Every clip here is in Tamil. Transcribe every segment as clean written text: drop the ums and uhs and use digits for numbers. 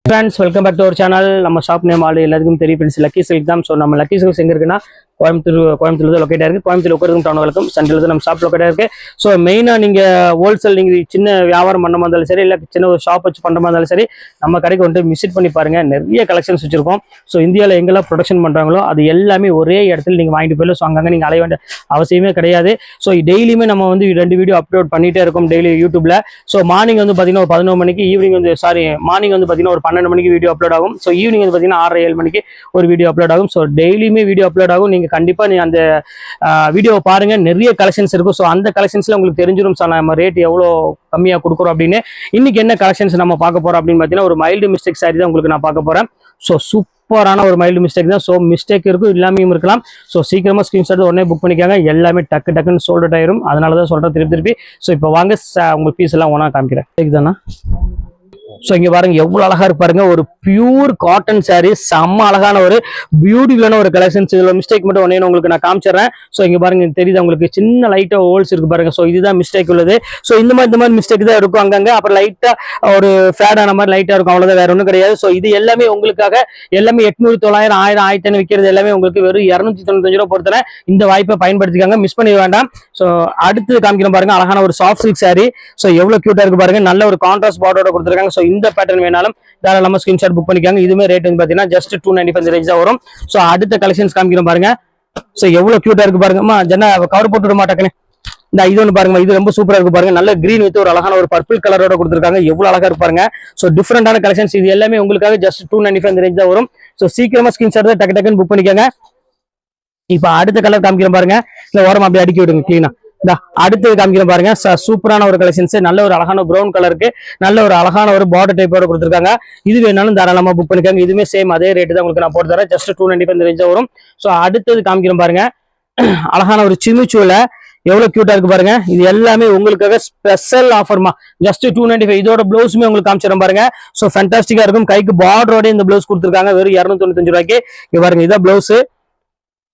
Friends, welcome back to our channel. நம்ம ஷாப் நேம் ஆல் எல்லாருக்கும் தெரியும் ஃப்ரெண்ட்ஸ், லக்கி சில்க் தான். ஸோ நம்ம லக்கி சில்க்ஸ் எங்கே இருக்குன்னா கோயம்புத்தூர் தான் லொக்கேட்டாக இருக்குது. கோயம்புத்தூர் உட்காரும் டவுன் வழக்கம் சென்ட்ரல் தான் நம்ம ஷாப் லொக்கேட்டாக இருக்குது. ஸோ மெயினாக நீங்கள் ஹோல்சேல் நீங்கள் சின்ன வியாபாரம் பண்ண இருந்தாலும் சரி, இல்லை சின்ன ஒரு ஷாப் வச்சு பண்ணுற இருந்தாலும் சரி, நம்ம கடைக்கு வந்துட்டு விசிட் பண்ணி பாருங்கள். நிறைய கலெக்ஷன்ஸ் வச்சுருக்கோம். ஸோ இந்தியாவில் எங்கெல்லாம் ப்ரொடக்ஷன் பண்ணுறாங்களோ அது எல்லாமே ஒரே இடத்துல நீங்கள் வாங்கிட்டு போயிடலாம். ஸோ அங்கங்கே நீங்கள் அலைய வேண்டிய அவசியமே கிடையாது. ஸோ டெய்லியுமே நம்ம வந்து 2 வீடியோ அப்லோட் பண்ணிகிட்டே இருக்கோம் டெய்லி யூடியூப்பில். ஸோ மார்னிங் வந்து பார்த்தீங்கன்னா ஒரு 11 மணிக்கு, ஈவினிங் வந்து மார்னிங் வந்து பார்த்தீங்கன்னா ஒரு 12 மணிக்கு வீடியோ அப்லோட் ஆகும். ஸோ ஈவினிங் வந்து பார்த்தீங்கன்னா 6-7 மணிக்கு ஒரு வீடியோ அப்லோட் ஆகும். ஸோ டெய்லியுமே வீடியோ அப்லோட் ஆகும். நீங்கள் கண்டிப்பாக நீங்கள் அந்த வீடியோவை பாருங்க, நிறைய கலெக்ஷன்ஸ் இருக்கும். ஸோ அந்த கலெக்ஷன்ஸ்ல உங்களுக்கு தெரிஞ்சிடும் சார் நம்ம ரேட் எவ்வளோ கம்மியாக கொடுக்குறோம் அப்படின்னு. இன்னைக்கு என்ன கலெக்ஷன்ஸ் நம்ம பார்க்க போறோம் அப்படின்னு பார்த்தீங்கன்னா, ஒரு மைல்டு மிஸ்டேக் சாரி தான் உங்களுக்கு நான் பார்க்க போறேன். ஸோ சூப்பரான ஒரு மைல்டு மிஸ்டேக் தான். ஸோ மிஸ்டேக் இருக்கும், இல்லாமையும் இருக்கலாம். ஸோ சீக்கிரமா ஸ்கிரீன்ஷாட் உடனே புக் பண்ணிக்காங்க. எல்லாமே டக்குன்னு சோல்ட் அவுட் ஆயிரும். அதனால தான் சொல்றேன் திருப்பி. ஸோ இப்போ வாங்க உங்களுக்கு பீஸ் எல்லாம் ஒன்றா காமிக்கிறேன். இதுதானா? ஸோ இங்க பாருங்க எவ்வளவு அழகா இருப்பாருங்க. ஒரு பியூர் காட்டன் சாரீ, செம்ம அழகான ஒரு பியூட்டிஃபுல்லான ஒரு கலெக்ஷன்ஸ். இதுல மிஸ்டேக் மட்டும் ஒன்னே உங்களுக்கு நான் காமிச்சிடறேன். ஸோ இங்க பாருங்க தெரியுது உங்களுக்கு, சின்ன லைட்டா ஹோல்ஸ் இருக்கு பாருங்க. ஸோ இதுதான் மிஸ்டேக் உள்ளது. ஸோ இந்த மாதிரி மிஸ்டேக் தான் இருக்கும் அங்கங்க. அப்புறம் லைட்டா ஒரு ஃபேட் ஆன மாதிரி லைட்டா இருக்கும், அவ்வளவுதான், வேற ஒன்றும் கிடையாது. ஸோ இது எல்லாமே உங்களுக்காக, எல்லாமே 800, 900, 1000, 1500 விற்கிறது எல்லாமே உங்களுக்கு வெறும் 295 ரூபா பொறுத்தன. இந்த வாய்ப்பை பயன்படுத்திக்காங்க, மிஸ் பண்ணி வேண்டாம். ஸோ அடுத்து காமிக்கிறோம் பாருங்க, அழகான ஒரு சாஃப்ட் சில்க் சாரி. ஸோ எவ்வளவு கியூட்டா இருக்கு பாருங்க. நல்ல ஒரு கான்ட்ராஸ்ட் பார்டரோட கொடுத்துருக்காங்க. ஸோ இந்த பேட்டர்ன் வேணாலும் தாராளமா ஸ்கிரீன்ஷாட் புக் பண்ணிக்காங்க. இதுமே ரேட் வந்து பாத்தீங்கன்னா ஜஸ்ட் 295 ரேஞ்ச் தான் வரும். சோ அடுத்த கலெக்ஷன்ஸ் காமிக்கிறோம் பாருங்க. சோ எவ்வளவு கியூட்டா இருக்கு பாருங்கம்மா. ஜன்னா கவர் போட்டு விட மாட்டேங்கன்னு இந்த இது ஒன்று பாருங்க. இது ரொம்ப சூப்பரா இருக்கு பாருங்க. நல்ல கிரீன் வித் ஒரு அழகான ஒரு பர்பிள் கலரோட கொடுத்துருக்காங்க. எவ்வளவு அழகா இருப்பாங்க. சோ டிஃபரெண்டான கலெக்ஷன்ஸ். இது எல்லாமே உங்களுக்காக ஜஸ்ட் 295 ரேஞ்ச் தான் வரும். சோ சீக்கிரமா ஸ்கிரீன்ஷாட் டக்குன்னு புக் பண்ணிக்கோங்க. இப்ப அடுத்த கலர் காமிக்கிறோம் பாருங்க. இந்த ஓரம் அப்படியே அடுக்கி விடுங்க கிளீனா. அடுத்தது காமிக்கிறோம் பாருங்க. சூப்பரான ஒரு கலெக்ஷன்ஸ். நல்ல ஒரு அழகான ப்ரௌன் கலருக்கு நல்ல ஒரு அழகான ஒரு பார்டர் டைப்போட கொடுத்துருக்காங்க. இது வேணாலும் தாராளமா புக் பண்ணிக்காங்க. இதுமே சேம் அதே ரேட்டு தான் உங்களுக்கு நான் போட்டு தரேன். ஜஸ்ட் 295 ரேஞ்ச் வரும். ஸோ அடுத்தது காமிக்கிறோம் பாருங்க. அழகான ஒரு சிமிச்சூல எவ்வளவு கியூட்டா இருக்கு பாருங்க. இது எல்லாமே உங்களுக்காக ஸ்பெஷல் ஆஃபர்மா. ஜஸ்ட் 295. இதோட பிளவுஸுமே உங்களுக்கு காமிச்சிடும் பாருங்க. ஸோ ஃபேண்டாஸ்டிக்கா இருக்கும். கைக்கு பார்டரோட இந்த பிளவுஸ் கொடுத்துருக்காங்க வெறும் 295 ரூபாய்க்கு. இங்க பாருங்க, இதான் பிளவுஸ்.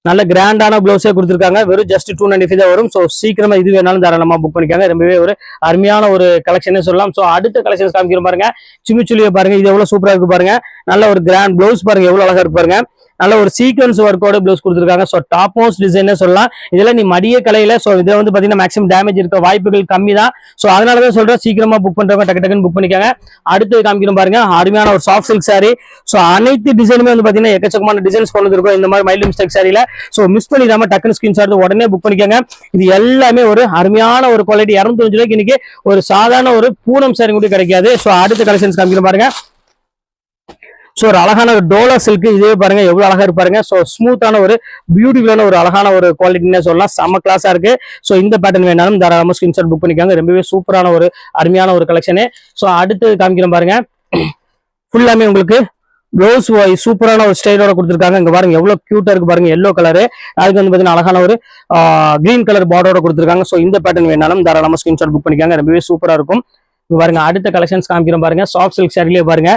நல்ல கிராண்டான பிளவுஸே கொடுத்துருக்காங்க. வெறும் ஜஸ்ட் 295 தான் வரும். ஸோ சீக்கிரமா இது வேணாலும் தாராளமா புக் பண்ணிக்காங்க. ரொம்பவே ஒரு அருமையான ஒரு கலெக்ஷனே சொல்லலாம். ஸோ அடுத்த கலெக்ஷன்ஸ் காமிக்கிறோம் பாருங்க. சிமிச்சுலியை பாருங்க. இது எவ்வளவு சூப்பரா இருக்கு பாருங்க. நல்ல ஒரு கிராண்ட் பிளவுஸ் பாருங்க, எவ்வளவு அழகா இருக்கு பாருங்க. நல்ல ஒரு சீக்வன்ஸ் ஒர்க்கோட பிளவுஸ் கொடுத்துருக்காங்க. ஸோ டாப் மோஸ்ட் டிசைனே சொல்லலாம். இதெல்லாம் நீ மடிய கலையில. ஸோ இதில் வந்து பாத்தீங்கன்னா மேக்ஸிமம் டேமேஜ் இருக்க வாய்ப்புகள் கம்மி தான். ஸோ அதனாலதான் சொல்றேன், சீக்கிரமா புக் பண்றவங்க டக்குன்னு புக் பண்ணிக்காங்க. அடுத்து காமிக்கிறோம் பாருங்க, அருமையான ஒரு சாஃப்ட் சில்க் சாரி. ஸோ அனைத்து டிசைனுமே வந்து பாத்தீங்கன்னா எக்கச்சக்கமான டிசைன்ஸ் கொண்டு இருக்கும் இந்த மாதிரி மைல்டு மிஸ்டேக் சாரியில. ஸோ மிஸ் பண்ணிடாம டக்குன்னு ஸ்கிரீன்ஷாட் உடனே புக் பண்ணிக்காங்க. இது எல்லாமே ஒரு அருமையான ஒரு குவாலிட்டி. 295 ரூபாய்க்கு இன்னைக்கு ஒரு சாதாரண ஒரு பூனம் சாரி கூட கிடைக்காது. ஸோ அடுத்த கலெக்ஷன்ஸ் காமிக்கிறோம் பாருங்க. ஸோ ஒரு அழகான ஒரு டோலா சில்க். இதே பாருங்க எவ்வளவு அழகா இருப்பாருங்க. ஸோ ஸ்மூத்தான ஒரு பியூட்டிஃபுல்லான ஒரு அழகான ஒரு குவாலிட்டின்னு சொல்லலாம். செம்ம கிளாஸா இருக்கு. ஸோ இந்த பேட்டர்ன் வேணாலும் தாராளமா ஸ்கிரீன்ஷாட் புக் பண்ணிக்காங்க. ரொம்பவே சூப்பரான ஒரு அருமையான ஒரு கலெக்ஷனு. ஸோ அடுத்து காமிக்கிறோம் பாருங்க. ஃபுல்லாமே உங்களுக்கு ரோஸ் சூப்பரான ஒரு ஸ்டைலோட கொடுத்துருக்காங்க. இங்க பாருங்க எவ்வளவு கியூட்டா இருக்கு பாருங்க. எல்லோ கலரு, அதுக்கு வந்து பாத்தீங்கன்னா அழகான ஒரு கிரீன் கலர் பார்டரோட கொடுத்துருக்காங்க. ஸோ இந்த பேட்டர்ன் வேணாலும் தாராளமா ஸ்கிரீன்ஷாட் புக் பண்ணிக்காங்க. ரொம்பவே சூப்பரா இருக்கும். இங்க பாருங்க அடுத்த கலெக்ஷன்ஸ் காமிக்கிறோம் பாருங்க. சாஃப்ட் சில்க் சாரிலேயே பாருங்க.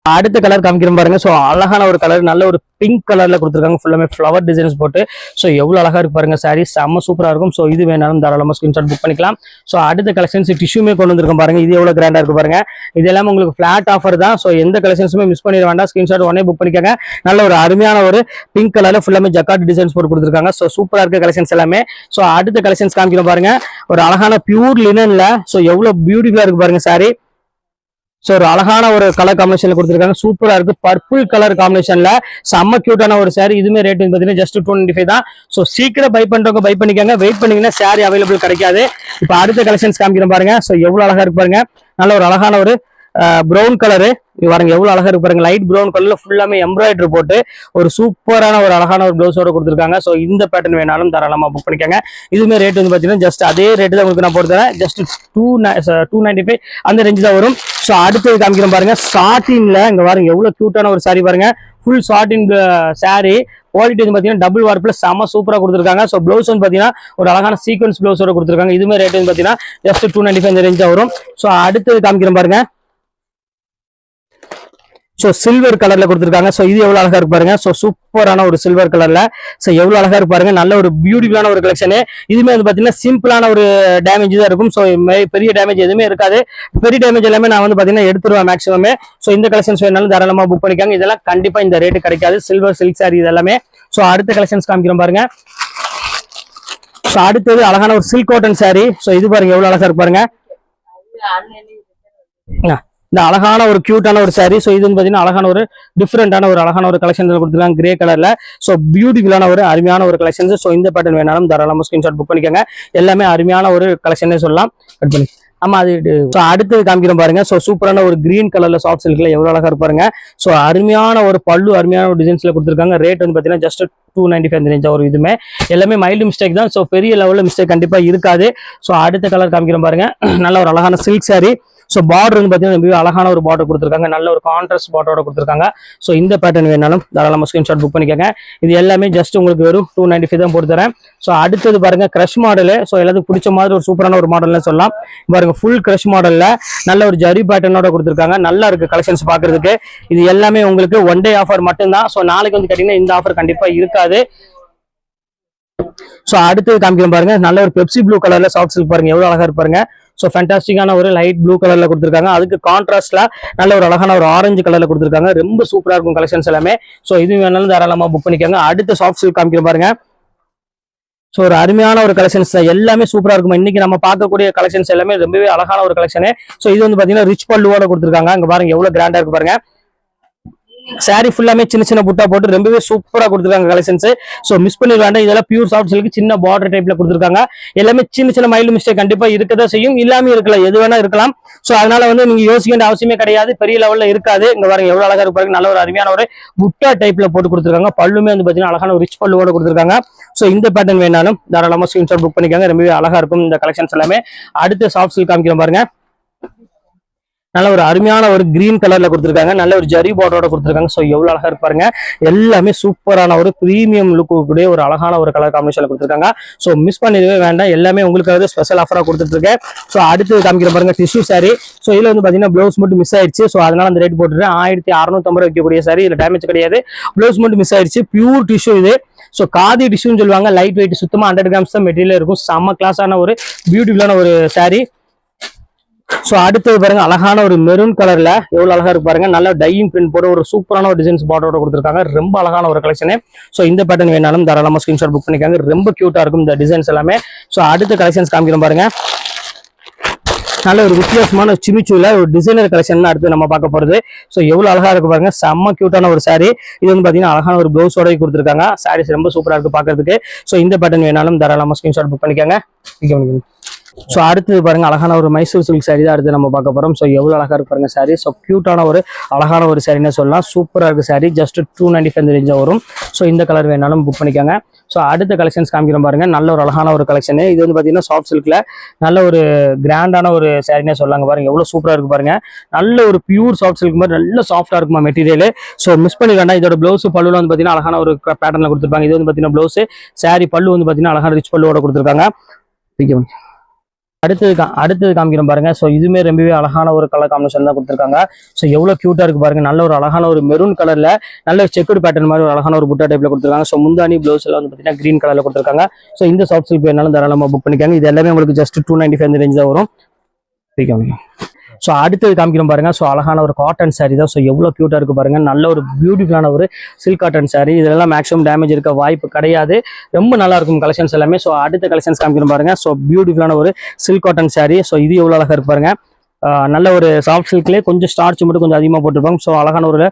அடுத்த கலர் காமிக்கிறோம் பாருங்க. ஸோ அழகான ஒரு கலர், நல்ல ஒரு பிங்க் கலர்ல கொடுத்துருக்காங்க. ஃபுல்லாமே ஃபிளவர் டிசைன்ஸ் போட்டு. ஸோ எவ்வளவு அழகா இருக்கு பாருங்க. சாரி செம்ம சூப்பரா இருக்கும். ஸோ இது வேணாலும் தாராளமா ஸ்கிரீன்ஷாட் புக் பண்ணிக்கலாம். ஸோ அடுத்த கலெக்ஷன்ஸ் டிஷ்யூமே கொண்டு வந்திருக்கோம் பாருங்க. இது எவ்வளவு கிராண்டா இருக்கு பாருங்க. இது எல்லாமே உங்களுக்கு பிளாட் ஆஃபர் தான். ஸோ எந்த கலெக்ஷன்ஸுமே மிஸ் பண்ணிட வேண்டாம். ஸ்கிரீன்ஷாட் உடனே புக் பண்ணிக்காங்க. நல்ல ஒரு அருமையான ஒரு பிங்க் கலர்ல ஃபுல்லாமே ஜக்கார்ட் டிசைன்ஸ் போட்டு கொடுத்துருக்காங்க. ஸோ சூப்பரா இருக்க கலெக்ஷன்ஸ் எல்லாமே. ஸோ அடுத்த கலெக்ஷன்ஸ் காமிக்கிறோம் பாருங்க. ஒரு அழகான பியூர் லினன்ல. ஸோ எவ்வளவு பியூட்டிஃபுல்லா இருக்கு பாருங்க சாரி. ஸோ ஒரு அழகான ஒரு கலர் காம்பினேஷன்ல கொடுத்துருக்காங்க. சூப்பரா இருக்கு. பர்பிள் கலர் காம்பினேஷன்ல செம்ம கியூட்டான ஒரு சாரி. இதுமே ரேட் பார்த்தீங்கன்னா ஜஸ்ட் 295 தான். ஸோ சீக்கிரம் பை பண்றவங்க பை பண்ணிக்காங்க. வெயிட் பண்ணீங்கன்னா சாரி அவைலபிள் கிடைக்காது. இப்போ அடுத்த கலெக்ஷன்ஸ் காமிக்கிறேன் பாருங்க. ஸோ எவ்வளவு அழகா இருக்கு பாருங்க. நல்ல ஒரு அழகான ஒரு ப்ரௌன் கலரு. பாருங்க எவ்வளவு அழகா இருக்கு பாருங்க. லைட் ப்ரௌன் கலர்ல ஃபுல்லாமே எம்ப்ராய்டரி போட்டு ஒரு சூப்பரான ஒரு அழகான ஒரு பிளவுஸோட கொடுத்துருக்காங்க. ஸோ இந்த பேட்டர்ன் வேணாலும் தாராளமா புக் பண்ணிக்காங்க. இதுமே ரேட் வந்து பாத்தீங்கன்னா ஜஸ்ட் அதே ரேட்டு தான் உங்களுக்கு நான் போட்டு தரேன். ஜஸ்ட் 295 அந்த ரேஞ்ச் தான் வரும். ஸோ அடுத்தது காமிக்கிறோம் பாருங்க. சாட்டின்ல இங்க பாருங்க எவ்வளவு கியூட்டான ஒரு சாரி பாருங்க. ஃபுல் சாட்டின் சாரி. குவாலிட்டி வந்து பாத்தீங்கன்னா டபுள் வார்ப்ல செம்ம சூப்பரா கொடுத்துருக்காங்க. ஸோ பிளவுஸ் வந்து பாத்தீங்கன்னா ஒரு அழகான சீக்வன்ஸ் பிளவுஸோட கொடுத்துருக்காங்க. இதுமே ரேட் வந்து பாத்தீங்கன்னா ஜஸ்ட் 295 ரேஞ்ச் தான் வரும். ஸோ அடுத்தது காமிக்கிறோம் பாருங்க. ஸோ ஸோ சில்வர் கலர்ல கொடுத்துருக்காங்க. ஸோ இது எவ்வளவு அழகா இருக்கு பாருங்க. ஸோ சூப்பரான ஒரு சில்வர் கலர்ல ஸோ எவ்வளவு அழகா இருக்கு பாருங்க. நல்ல ஒரு பியூட்டிஃபுல்லான ஒரு கலெக்ஷன். இதுமே வந்து பாத்தீங்கன்னா சிம்பிளான ஒரு டேமேஜ் தான் இருக்கும். ஸோ பெரிய டேமேஜ் எதுவுமே இருக்காது. பெரிய டேமேஜ் எல்லாமே நான் வந்து பாத்தீங்கன்னா எடுத்துருவேன் மேக்ஸிமம். ஸோ இந்த கலெக்ஷன்ஸ் வேணாலும் தாராளமா புக் பண்ணிக்காங்க. இதெல்லாம் கண்டிப்பா இந்த ரேட்டு கிடைக்காது. சில்வர் சில்க் சாரி இதெல்லாமே. ஸோ அடுத்த கலெக்ஷன்ஸ் காமிக்கிறோம் பாருங்க. ஸோ அடுத்தது அழகான ஒரு சில்க் காட்டன் சாரி. ஸோ இது பாருங்க எவ்வளவு அழகா இருக்கு பாருங்க. இந்த அழகான ஒரு கியூட்டான ஒரு சாரி. ஸோ இது வந்து பாத்தீங்கன்னா அழகான ஒரு டிஃப்ரெண்டான ஒரு அழகான ஒரு கலெக்ஷன் கொடுத்துருக்காங்க கிரே கலர்ல. ஸோ பியூட்டிஃபுல்லான ஒரு அருமையான ஒரு கலெக்ஷன்ஸ். ஸோ இந்த பேட்டர்ன் வேணாலும் தாராளமா ஸ்கிரீன்ஷாட் புக் பண்ணிக்கோங்க. எல்லாமே அருமையான ஒரு கலெக்ஷனே சொல்லலாம். கட் பண்ணி ஆமா அது. ஸோ அடுத்தது காமிக்கிறோம் பாருங்க. ஸோ சூப்பரான ஒரு கிரீன் கலர்ல சாஃப்ட் சில்க்ல எவ்வளவு அழகா இருப்பாருங்க. ஸோ அருமையான ஒரு பல்லு அருமையான ஒரு டிசைன்ஸ்ல கொடுத்துருக்காங்க. ரேட் வந்து பாத்தீங்கன்னா ஜஸ்ட் 295 ரேஞ்ச் ஒரு இதுமே. எல்லாமே மைல்டு மிஸ்டேக் தான். ஸோ பெரிய லெவல்ல மிஸ்டேக் கண்டிப்பா இருக்காது. ஸோ அடுத்த கலர் காமிக்கிறோம் பாருங்க. நல்ல ஒரு அழகான சில்க் சாரி. ஸோ பார்டர் வந்து பாத்தீங்கன்னா அழகான ஒரு பார்டர் கொடுத்துருக்காங்க. நல்ல ஒரு கான்ட்ராஸ்ட் பார்டரோட கொடுத்துருக்காங்க. ஸோ இந்த பேட்டர்ன் வேணாலும் தாராளமாக ஸ்கிரீன்ஷாட் புக் பண்ணிக்கோங்க. இது எல்லாமே ஜஸ்ட் உங்களுக்கு வெறும் 295 தான் போட்டு தரேன். ஸோ அடுத்தது பாருங்க கிரஷ் மாடலு. ஸோ எல்லாத்துக்கும் பிடிச்ச மாதிரி ஒரு சூப்பரான ஒரு மாடல்னு சொல்லலாம். பாருங்க ஃபுல் கிரஷ் மாடல்ல நல்ல ஒரு ஜரி பேட்டர்னோட கொடுத்துருக்காங்க. நல்லா இருக்கு கலெக்ஷன்ஸ் பாக்குறதுக்கு. இது எல்லாமே உங்களுக்கு ஒன் டே ஆஃபர் மட்டும்தான். ஸோ நாளைக்கு வந்து கேட்டீங்கன்னா இந்த ஆஃபர் கண்டிப்பா இருக்காது. ஸோ அடுத்தது காமிக்கிறோம் பாருங்க. நல்ல ஒரு பெப்சி ப்ளூ கலர்ல சாஃப்ட் சில்க் பாருங்க எவ்வளவு அழகா இருப்பாருங்க. ஸோ ஃபேண்டாஸ்டிக்கான ஒரு லைட் ப்ளூ கலர்ல கொடுத்துருக்காங்க. அதுக்கு கான்ட்ராஸ்ட்ல நல்ல ஒரு அழகான ஒரு ஆரஞ்சு கலர்ல கொடுத்துருக்காங்க. ரொம்ப சூப்பரா இருக்கும் கலெக்ஷன்ஸ் எல்லாமே. ஸோ இது வேணாலும் தாராளமா புக் பண்ணிக்கோங்க. அடுத்த சாஃப்ட் சில்க் காமிக்கிறோம் பாருங்க. ஸோ ஒரு அருமையான ஒரு கலெக்ஷன்ஸ் எல்லாமே சூப்பரா இருக்கும். இன்னைக்கு நம்ம பார்க்கக்கூடிய கலெக்ஷன்ஸ் எல்லாமே ரொம்பவே அழகான ஒரு கலெக்ஷன். ஸோ இது வந்து பாத்தீங்கன்னா ரிச் பல்லுவோட கொடுத்துருக்காங்க. அங்க பாருங்க எவ்வளவு கிராண்டா இருக்கு பாருங்க. சாரி ஃபுல்லாமே சின்ன சின்ன புட்டா போட்டு ரொம்பவே சூப்பரா கொடுத்துருக்காங்க கலெக்ஷன்ஸ். ஸோ மிஸ் பண்ணி வேண்டாம். இதெல்லாம் பியூர் சாஃப்ட் சில்க் சின்ன பார்டர் டைப்ல கொடுத்துருக்காங்க. எல்லாமே சின்ன சின்ன மைல்டு மிஸ்டேக் கண்டிப்பா இருக்கதான் செய்யும். இல்லாம இருக்கலாம், எது வேணா இருக்கலாம். ஸோ அதனால வந்து நீங்க யோசிக்க வேண்டிய அவசியமே கிடையாது. பெரிய லெவல்ல இருக்காது. இங்க பாருங்க எவ்வளவு அழகா இருக்கு. நல்ல ஒரு அருமையான ஒரு புட்டா டைப்ல போட்டு கொடுத்துருக்காங்க. பல்லுமே வந்து பாத்தீங்கன்னா அழகான ஒரு ரிச் பல்லுவோட கொடுத்துருக்காங்க. ஸோ இந்த பேட்டர்ன் வேணாலும் தாராளமா ஸ்கிரீன்ஷாட் புக் பண்ணிக்காங்க. ரொம்பவே அழகா இருக்கும் இந்த கலெக்ஷன்ஸ் எல்லாமே. அடுத்த சாஃப்ட் சில்க் காமிக்கிறோம் பாருங்க. நல்ல ஒரு அருமையான ஒரு கிரீன் கலர்ல கொடுத்துருக்காங்க. நல்ல ஒரு ஜரி பார்டரோட கொடுத்துருக்காங்க. ஸோ எவ்வளவு அழகா இருப்பாருங்க. எல்லாமே சூப்பரான ஒரு பிரீமியம் லுக்கு கூடிய ஒரு அழகான ஒரு கலர் காம்பினேஷன்ல கொடுத்துருக்காங்க. ஸோ மிஸ் பண்ணிடவே வேண்டாம். எல்லாமே உங்களுக்கு ஸ்பெஷல் ஆஃபரா கொடுத்துட்டு இருக்கேன். ஸோ அடுத்து காமிக்கிற பாருங்க டிஷ்யூ சாரி. ஸோ இதுல வந்து பாத்தீங்கன்னா பிளவுஸ் மட்டும் மிஸ் ஆயிடுச்சு. ஸோ அதனால அந்த ரேட் போட்டுருக்கேன். 1650 வைக்கக்கூடிய சாரி. இதுல டேமேஜ் கிடையாது. பிளவுஸ் மட்டும் மிஸ் ஆயிடுச்சு. பியூர் டிஷ்யூ இது. ஸோ காதி டிஷ்யூன்னு சொல்லுவாங்க. லைட் வெயிட் சுத்தமா 100 கிராம்ஸ் தான் மெட்டீரியல் இருக்கும். செம்ம கிளாஸான ஒரு பியூட்டிஃபுல்லான ஒரு சாரி. ஸோ அடுத்தது பாருங்க அழகான ஒரு மெரூன் கலர்ல எவ்வளவு அழகா இருக்கு பாருங்க. நல்ல டையிங் பிரிண்ட் போட ஒரு சூப்பரான ஒரு டிசைன்ஸ் பார்டரோட கொடுத்துருக்காங்க. ரொம்ப அழகான ஒரு கலெக்ஷன். ஸோ இந்த பேட்டர்ன் வேணாலும் தாராளமா ஸ்கிரீன்ஷாட் புக் பண்ணிக்காங்க. ரொம்ப கியூட்டா இருக்கும் இந்த டிசைன்ஸ் எல்லாமே. ஸோ அடுத்த கலெக்ஷன்ஸ் காமிக்கிறோம் பாருங்க. நல்ல ஒரு வித்தியாசமான சிமிச்சூல ஒரு டிசைனர் கலெக்ஷன் அடுத்து நம்ம பார்க்க போறது. ஸோ எவ்வளவு அழகா இருக்கு பாருங்க. செம்ம கியூட்டான ஒரு சாரி. இது வந்து பாத்தீங்கன்னா அழகான ஒரு பிளவுஸோட கொடுத்துருக்காங்க. சாரீஸ் ரொம்ப சூப்பரா இருக்கு பாக்குறதுக்கு. ஸோ இந்த பேட்டர்ன் வேணாலும் தாராளமா ஸ்கிரீன்ஷாட் புக் பண்ணிக்காங்க. ஸோ அடுத்தது பாருங்க அழகான ஒரு மைசூர் சில்க் சாரி தான் அடுத்து நம்ம பார்க்க போறோம். ஸோ எவ்வளவு அழகா இருக்கு பாருங்க சாரி. ஸோ கியூட்டான ஒரு அழகான ஒரு சாரின்னு சொல்லலாம். சூப்பரா இருக்கு சாரி. ஜஸ்ட் 295 ரேஞ்சா வரும். ஸோ இந்த கலர் வேணாலும் புக் பண்ணிக்காங்க. ஸோ அடுத்த கலெக்ஷன்ஸ் காமிக்கிறோம் பாருங்க. நல்ல ஒரு அழகான ஒரு கலெக்ஷன். இது வந்து பாத்தீங்கன்னா சாஃப்ட் சில்க்ல நல்ல ஒரு கிராண்டான ஒரு சாரினே சொல்லாங்க. பாருங்க எவ்வளவு சூப்பரா இருக்கு பாருங்க. நல்ல ஒரு பியூர் சாஃப்ட் சில்க் மாதிரி நல்ல சாஃப்டா இருக்குமா மெட்டீரியல். ஸோ மிஸ் பண்ணி வேண்டாம். இதோட பிளவுஸ் பல்லுல வந்து பாத்தீங்கன்னா அழகான ஒரு பேட்டர்ல கொடுத்துருப்பாங்க. இது வந்து பாத்தீங்கன்னா பிளவுஸ் சாரி பல்லு வந்து பாத்தீங்கன்னா அழகான ரிச் பல்லுவோட கொடுத்துருக்காங்க. அடுத்தது காமிக்கிறோம் பாருங்க. ஸோ இதுவுமே ரொம்பவே அழகான ஒரு கலர் காம்பினேஷன் தான் கொடுத்துருக்காங்க. ஸோ எவ்வளவு கியூட்டா இருக்கு பாருங்க. நல்ல ஒரு அழகான ஒரு மெரூன் கலர்ல நல்ல செக்குடு பேட்டர்ன் மாதிரி ஒரு அழகான ஒரு புட்டா டைப்ல கொடுத்துருக்காங்க. ஸோ முந்தானி பிளவுஸ் எல்லாம் வந்து பாத்தீங்கன்னா கிரீன் கலர்ல கொடுத்துருக்காங்க. ஸோ இந்த சாஃப்ட் சில்க் வேணாலும் தாராளமா புக் பண்ணிக்காங்க. இது எல்லாமே உங்களுக்கு ஜஸ்ட் 295 ரேஞ்ச் தான் வரும். ஸோ அடுத்தது காமிக்கிறோம் பாருங்க. ஸோ அழகான ஒரு காட்டன் சாரி தான். ஸோ எவ்வளோ கியூட்டா இருக்கு பாருங்க. நல்ல ஒரு பியூட்டிஃபுல்லான ஒரு சில்க் காட்டன் சாரி. இதெல்லாம் மேக்ஸிமம் டேமேஜ் இருக்க வாய்ப்பு கிடையாது. ரொம்ப நல்லா இருக்கும் கலெக்ஷன்ஸ் எல்லாமே. ஸோ அடுத்த கலெக்ஷன்ஸ் காமிக்கிறோம் பாருங்க. ஸோ பியூட்டிஃபுல்லான ஒரு சில்க் காட்டன் சாரி. ஸோ இது எவ்வளோ அழகா இருக்கு பாருங்க. நல்ல ஒரு சாஃப்ட் சில்க்லேயே கொஞ்சம் ஸ்டார்ச் மட்டும் கொஞ்சம் அதிகமாக போட்டிருப்பாங்க. ஸோ அழகான ஒரு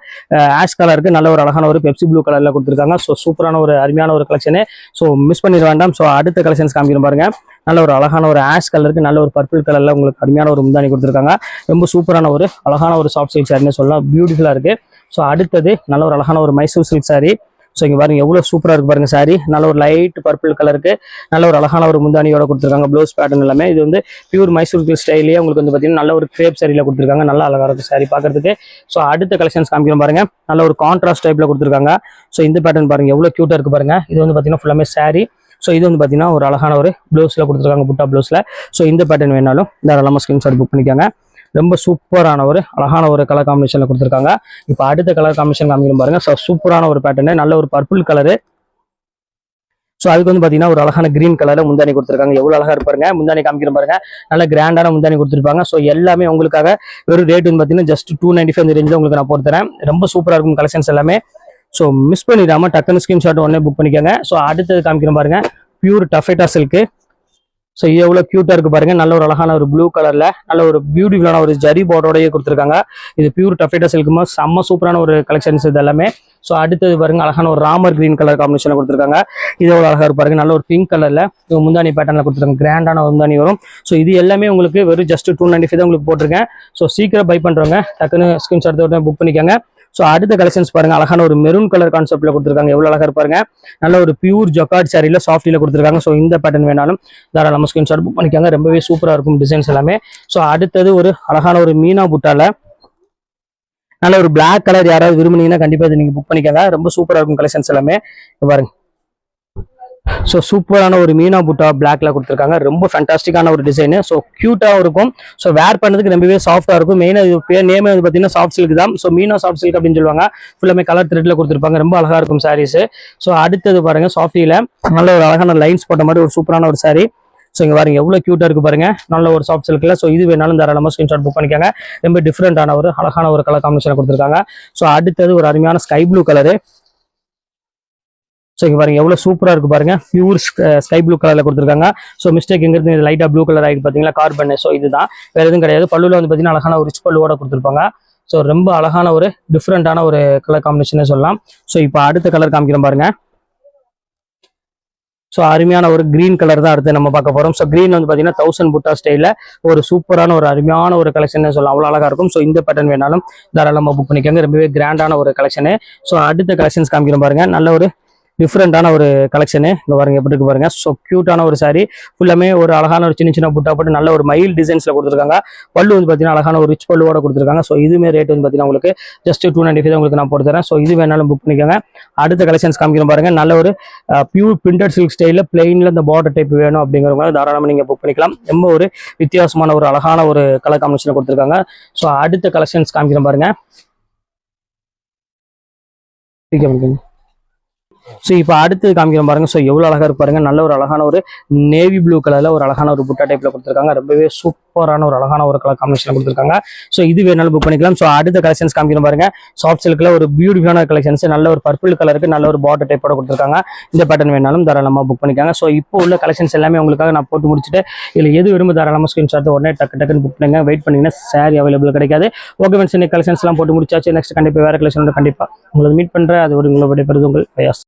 ஆஷ் கலருக்கு நல்ல ஒரு அழகான ஒரு பெப்சி ப்ளூ கலர்ல கொடுத்துருக்காங்க. ஸோ சூப்பரான ஒரு அருமையான ஒரு கலெக்ஷனு. ஸோ மிஸ் பண்ணிட வேண்டாம். ஸோ அடுத்த கலெக்ஷன்ஸ் காமிக்கிறோம் பாருங்க. நல்ல ஒரு அழகான ஒரு ஆஷ் கலருக்கு நல்ல ஒரு பர்பிள் கலர்ல உங்களுக்கு அருமையான ஒரு முந்தானி கொடுத்துருக்காங்க. ரொம்ப சூப்பரான ஒரு அழகான ஒரு சாஃப்ட் சில்க் சாரின்னு சொல்லலாம். பியூட்டிஃபுல்லா இருக்கு. ஸோ அடுத்தது நல்ல ஒரு அழகான ஒரு மைசூர் சில்க் சாரி. ஸோ இங்க பாருங்க எவ்வளவு சூப்பரா இருக்கு பாருங்க சாரி. நல்ல ஒரு லைட் பர்பிள் கலருக்கு நல்ல ஒரு அழகான ஒரு முந்தானியோட கொடுத்துருக்காங்க. ப்ளவுஸ் பேட்டர்ன் எல்லாமே இது வந்து பியூர் மைசூர் ஸ்டைலே உங்களுக்கு வந்து பாத்தீங்கன்னா நல்ல ஒரு கிரேப் சாரியில கொடுத்துருக்காங்க. நல்ல அழகா இருக்கு சாரி பாக்குறதுக்கு. ஸோ அடுத்த கலெக்ஷன்ஸ் காமிக்கிறோம் பாருங்க. நல்ல ஒரு கான்ட்ராஸ்ட் டைப்ல கொடுத்துருக்காங்க. ஸோ இந்த பேட்டர்ன் பாருங்க எவ்வளவு கியூட்டா இருக்கு பாருங்க. இது வந்து பாத்தீங்கன்னா ஃபுல்லாமே சாரி. ஸோ இது வந்து பாத்தீங்கன்னா ஒரு அழகான ஒரு ப்ளவுஸ்ல கொடுத்துருக்காங்க புட்டா ப்ளவுஸ்ல. ஸோ இந்த பேட்டர்ன் வேணாலும் தாராளமா ஸ்கிரீன்ஷாட் புக் பண்ணிக்காங்க. ரொம்ப சூப்பரான ஒரு அழகான ஒரு கலர் காம்பினேஷன்ல கொடுத்துருக்காங்க. இப்போ அடுத்த கலர் காம்பினேஷன் காமிக்கணும் பாருங்க. ஸோ சூப்பரான ஒரு பேட்டர்னு, நல்ல ஒரு பர்பிள் கலரு. ஸோ அதுக்கு வந்து பார்த்தீங்கன்னா ஒரு அழகான கிரீன் கலர்ல முந்தானி கொடுத்துருக்காங்க. எவ்வளோ அழகா இருப்பாருங்க, முந்தானி காமிக்கிறோம் பாருங்க. நல்ல கிராண்டான முந்தானி கொடுத்துருப்பாங்க. ஸோ எல்லாமே உங்களுக்காக வெறும் ரேட் வந்து பார்த்தீங்கன்னா ஜஸ்ட் 295 அந்த ரேஞ்சில் உங்களுக்கு நான் போட்டு தரேன். ரொம்ப சூப்பராக இருக்கும் கலெக்ஷன்ஸ் எல்லாமே. ஸோ மிஸ் பண்ணிடாம டக்குன்னு ஸ்கிரீன்ஷாட் உடனே புக் பண்ணிக்கோங்க. ஸோ அடுத்தது காமிக்கிறோம் பாருங்க, பியூர் டஃபேட்டா சில்க்கு. ஸோ இது எவ்வளோ க்யூட்டாக இருக்கு பாருங்க. நல்ல ஒரு அழகான ஒரு ப்ளூ கலர்ல நல்ல ஒரு பியூட்டிஃபுல்லான ஒரு ஜரி பார்டரோடய கொடுத்துருக்காங்க. இது பியூர் டஃபேட்டா சில்க்குமா செம்ம சூப்பரான ஒரு கலெக்ஷன்ஸ் இது எல்லாமே. ஸோ அடுத்தது பாருங்க, அழகான ஒரு ராமர் கிரீன் கலர் காம்பினேஷன் கொடுத்துருக்காங்க. இது எவ்வளோ அழகா இருப்பாருங்க. நல்ல ஒரு பிங்க் கலர்ல முந்தானி பேட்டர்ல கொடுத்துருக்காங்க. கிராண்டான முந்தானி வரும். ஸோ இது எல்லாமே உங்களுக்கு வெறும் ஜஸ்ட் 295 தான் உங்களுக்கு போட்டிருக்கேன். ஸோ சீக்கிரம் பை பண்றவங்க டக்குன்னு ஸ்கிரீன்ஷாட் உடனே புக் பண்ணிக்கோங்க. ஸோ அடுத்த கலெக்ஷன்ஸ் பாருங்க, அழகான ஒரு மெரூன் கலர் கான்செப்ட்ல கொடுத்துருக்காங்க. எவ்வளவு அழகா இருப்பாருங்க. நல்ல ஒரு பியூர் ஜொக்கார்ட் சாரியில சாஃப்டில கொடுத்துருக்காங்க. ஸோ இந்த பேட்டர்ன் வேணாலும் தாராளமா ஸ்கிரீன்ஷாட் புக் பண்ணிக்காங்க. ரொம்பவே சூப்பரா இருக்கும் டிசைன்ஸ் எல்லாமே. ஸோ அடுத்தது ஒரு அழகான ஒரு மீனா புட்டால நல்ல ஒரு பிளாக் கலர் யாராவது விரும்புனீங்கன்னா கண்டிப்பா இதை நீங்க புக் பண்ணிக்கோங்க. ரொம்ப சூப்பரா இருக்கும் கலெக்ஷன்ஸ் எல்லாமே. பாருங்க, ஸோ சூப்பரான ஒரு மீனா புட்டா பிளாக்ல கொடுத்துருக்காங்க. ரொம்ப ஃபேண்டாஸ்டிக்கான ஒரு டிசைன். ஸோ கியூட்டாகவும் இருக்கும். ஸோ வேர் பண்ணதுக்கு ரொம்பவே சாஃப்டா இருக்கும். மெயினாக இது பேர் நேமே வந்து பார்த்தீங்கன்னா சாஃப்ட் சில்க் தான். ஸோ மீனா சாஃப்ட் சில்க் அப்படின்னு சொல்லுவாங்க. ஃபுல்லாமே கலர் த்ரெட்ல கொடுத்துருப்பாங்க. ரொம்ப அழகா இருக்கும் சாரீஸ். ஸோ அடுத்தது பாருங்க, சாஃப்டில நல்ல ஒரு அழகான லைன்ஸ் போட்ட மாதிரி ஒரு சூப்பரான ஒரு சாரி. ஸோ இங்க பாருங்க எவ்வளோ கியூட்டா இருக்கு பாருங்க. நல்ல ஒரு சாஃப்ட் சில்க்ல. ஸோ இது வேணாலும் தாராளமா ஸ்கிரீன்ஷாட் புக் பண்ணிக்காங்க. ரொம்ப டிஃப்ரெண்டான ஒரு அழகான ஒரு கலர் காம்பினேஷன் கொடுத்துருக்காங்க. ஸோ அடுத்தது ஒரு அருமையான ஸ்கை ப்ளூ கலரு. ஸோ இங்க பாருங்க எவ்வளவு சூப்பரா இருக்கு பாருங்க. பியூர் ஸ்கை ப்ளூ கலர்ல கொடுத்துருக்காங்க. ஸோ மிஸ்டேக் எங்க இருந்து லைட்டா ப்ளூ கலர் ஆகிட்டு பாத்தீங்களா, கார்பன். ஸோ இதுதான், வேற எதுவும் கிடையாது. பல்லுல வந்து பாத்தீங்கன்னா அழகான ஒரு ரிச் பல்லுவோட கொடுத்துருப்பாங்க. ஸோ ரொம்ப அழகான ஒரு டிஃப்ரெண்டான ஒரு கலர் காம்பினேஷன் சொல்லலாம். ஸோ இப்போ அடுத்த கலர் காமிக்கிறோம் பாருங்க. ஸோ அருமையான ஒரு கிரீன் கலர் தான் அடுத்து நம்ம பார்க்க போறோம். ஸோ கிரீன் வந்து பாத்தீங்கன்னா 1000 புட்டா ஸ்டைல ஒரு சூப்பரான ஒரு அருமையான ஒரு கலெக்ஷன் சொல்லலாம். அவ்வளோ அழகா இருக்கும். ஸோ இந்த பேட்டர்ன் வேணாலும் தாராளமா புக் பண்ணிக்கோங்க. ரொம்பவே கிராண்டான ஒரு கலெக்ஷனு. ஸோ அடுத்த கலெக்ஷன்ஸ் காமிக்கிறோம் பாருங்க. நல்ல ஒரு டிஃப்ரெண்டான ஒரு கலெக்ஷனு. இங்க பாருங்க எப்படி இருக்கு பாருங்க. ஸோ கியூட்டான ஒரு சாரி. ஃபுல்லாமே ஒரு அழகான ஒரு சின்ன சின்ன புட்டா போட்டு நல்ல ஒரு மயில் டிசைன்ஸ்ல கொடுத்துருக்காங்க. பல்லு வந்து பாத்தீங்கன்னா அழகான ஒரு ரிச் பல்லுவோட கொடுத்துருக்காங்க. ஸோ இதுமே ரேட் வந்து பாத்தீங்கன்னா உங்களுக்கு ஜஸ்ட் 295 உங்களுக்கு நான் போட்டு தரேன். ஸோ இது வேணாலும் புக் பண்ணிக்கோங்க. அடுத்த கலெக்ஷன்ஸ் காமிக்கிறோம் பாருங்க. நல்ல ஒரு பியூர் பிரிண்டட் சில்க் ஸ்டைல பிளெயின்ல இந்த பார்டர் டைப் வேணும் அப்படிங்கிறவங்க தாராளமா நீங்க புக் பண்ணிக்கலாம். ரொம்ப ஒரு வித்தியாசமான ஒரு அழகான ஒரு கலர் காம்பினேஷன் கொடுத்துருக்காங்க. ஸோ அடுத்த கலெக்ஷன்ஸ் காமிக்கிறோம் பாருங்க. ஸோ இப்போ அடுத்து காமிக்கிறோம் பாருங்க. ஸோ எவ்வளோ அழகா இருப்பாருங்க. நல்ல ஒரு அழகான ஒரு நேவி ப்ளூ கலர்ல ஒரு அழகான ஒரு புட்டா டைப்ல கொடுத்துருக்காங்க. ரொம்பவே சூப்பரான ஒரு அழகான ஒரு கலர் காம்பினேஷன் கொடுத்துருக்காங்க. ஸோ இது வேணாலும் புக் பண்ணிக்கலாம். ஸோ அடுத்த கலெக்ஷன்ஸ் காமிக்கிறோம் பாருங்க. சாஃப்ட் சில்க்ல ஒரு பியூட்டிஃபுல்லான கலெக்ஷன்ஸ், நல்ல ஒரு பர்பிள் கலருக்கு நல்ல ஒரு பார்டர் டைப்போட கொடுத்துருக்காங்க. இந்த பேட்டர்ன் வேணாலும் தாராளமா புக் பண்ணிக்காங்க. ஸோ இப்போ உள்ள கலெக்ஷன்ஸ் எல்லாமே உங்களுக்காக நான் போட்டு முடிச்சுட்டு இதில் எது விரும்ப தாராளமா ஸ்கிரீன்ஷாட் உடனே டக்குன்னு புக் பண்ணுங்க. வெயிட் பண்ணீங்கன்னா சாரி அவைலபிள் கிடைக்காது. ஓகே ஃப்ரெண்ட்ஸ், இன்னைக்கு கலெக்ஷன்ஸ் எல்லாம் போட்டு முடிச்சாச்சு. நெக்ஸ்ட் கண்டிப்பாக வேற கலெக்ஷன் கண்டிப்பாக உங்களை மீட் பண்றேன். அது ஒரு உங்களை விடைபெறுது உங்கள் பயாஸ்.